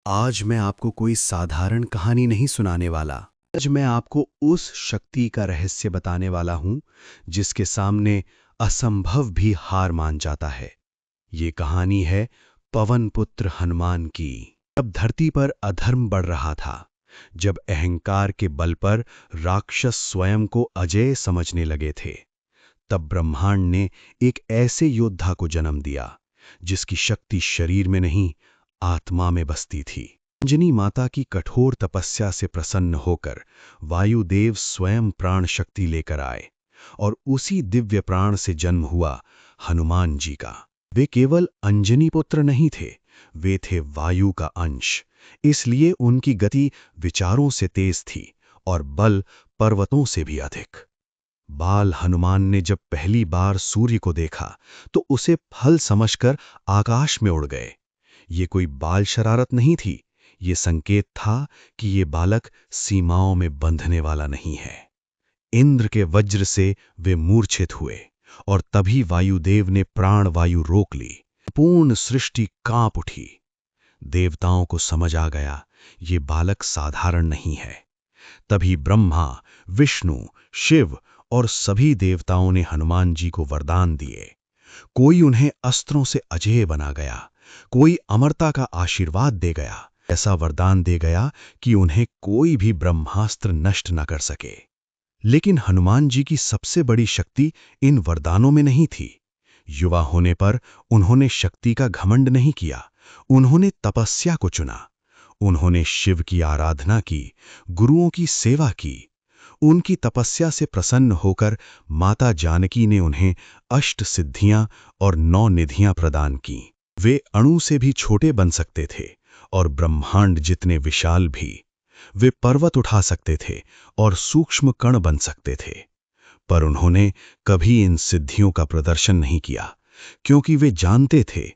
आज मैं आपको कोई साधारण कहानी नहीं सुनाने वाला। आज मैं आपको उस शक्ति का रहस्य बताने वाला हूं जिसके सामने असंभव भी हार मान जाता है। ये कहानी है पवन पुत्र हनुमान की। जब धरती पर अधर्म बढ़ रहा था, जब अहंकार के बल पर राक्षस स्वयं को अजेय समझने लगे थे, तब ब्रह्मांड ने एक ऐसे योद्धा को जन्म दिया जिसकी शक्ति शरीर में नहीं, आत्मा में बसती थी। अंजनी माता की कठोर तपस्या से प्रसन्न होकर वायुदेव स्वयं प्राण शक्ति लेकर आए और उसी दिव्य प्राण से जन्म हुआ हनुमान जी का। वे केवल अंजनी पुत्र नहीं थे, वे थे वायु का अंश। इसलिए उनकी गति विचारों से तेज थी और बल पर्वतों से भी अधिक। बाल हनुमान ने जब पहली बार सूर्य को देखा तो उसे फल समझकर आकाश में उड़ गए। ये कोई बाल शरारत नहीं थी, ये संकेत था कि ये बालक सीमाओं में बंधने वाला नहीं है। इंद्र के वज्र से वे मूर्छित हुए और तभी वायुदेव ने प्राण वायु रोक ली। पूर्ण सृष्टि कांप उठी। देवताओं को समझ आ गया, ये बालक साधारण नहीं है। तभी ब्रह्मा, विष्णु, शिव और सभी देवताओं ने हनुमान जी को वरदान दिए। कोई उन्हें अस्त्रों से अजेय बना गया, कोई अमरता का आशीर्वाद दे गया, ऐसा वरदान दे गया कि उन्हें कोई भी ब्रह्मास्त्र नष्ट न कर सके। लेकिन हनुमान जी की सबसे बड़ी शक्ति इन वरदानों में नहीं थी। युवा होने पर उन्होंने शक्ति का घमंड नहीं किया, उन्होंने तपस्या को चुना। उन्होंने शिव की आराधना की, गुरुओं की सेवा की। उनकी तपस्या से प्रसन्न होकर माता जानकी ने उन्हें अष्ट सिद्धियां और 9 निधियां प्रदान की। वे अणु से भी छोटे बन सकते थे और ब्रह्मांड जितने विशाल भी। वे पर्वत उठा सकते थे और सूक्ष्म कण बन सकते थे। पर उन्होंने कभी इन सिद्धियों का प्रदर्शन नहीं किया, क्योंकि वे जानते थे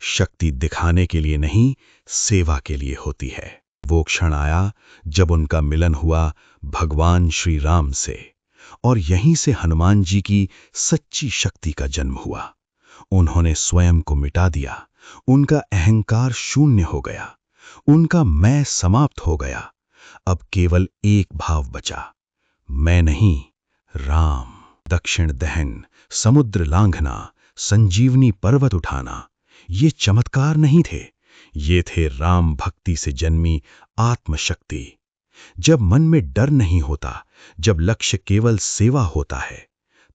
शक्ति दिखाने के लिए नहीं, सेवा के लिए होती है। वो क्षण आया जब उनका मिलन हुआ भगवान श्री राम से, और यहीं से हनुमान जी की सच्ची शक्ति का जन्म हुआ। उन्होंने स्वयं को मिटा दिया, उनका अहंकार शून्य हो गया, उनका मैं समाप्त हो गया। अब केवल एक भाव बचा, मैं नहीं, राम। दक्षिण दहन, समुद्र लांघना, संजीवनी पर्वत उठाना, ये चमत्कार नहीं थे, ये थे राम भक्ति से जन्मी आत्मशक्ति। जब मन में डर नहीं होता, जब लक्ष्य केवल सेवा होता है,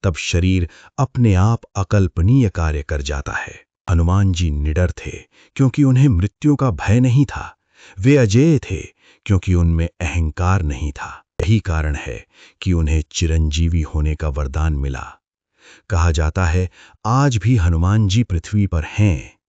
तब शरीर अपने आप अकल्पनीय कार्य कर जाता है। हनुमान जी निडर थे क्योंकि उन्हें मृत्यु का भय नहीं था। वे अजेय थे क्योंकि उनमें अहंकार नहीं था। यही कारण है कि उन्हें चिरंजीवी होने का वरदान मिला। कहा जाता है, आज भी हनुमान जी पृथ्वी पर हैं।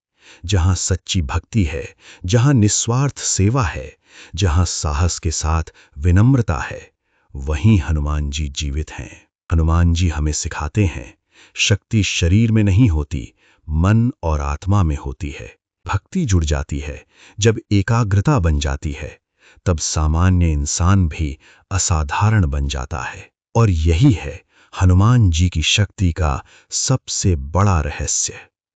जहां सच्ची भक्ति है, जहां निस्वार्थ सेवा है, जहां साहस के साथ विनम्रता है, वहीं हनुमान जी जीवित हैं। हनुमान जी हमें सिखाते हैं, शक्ति शरीर में नहीं होती, मन और आत्मा में होती है। भक्ति जुड़ जाती है, जब एकाग्रता बन जाती है, तब सामान्य इंसान भी असाधारण बन जाता है। और यही है हनुमान जी की शक्ति का सबसे बड़ा रहस्य।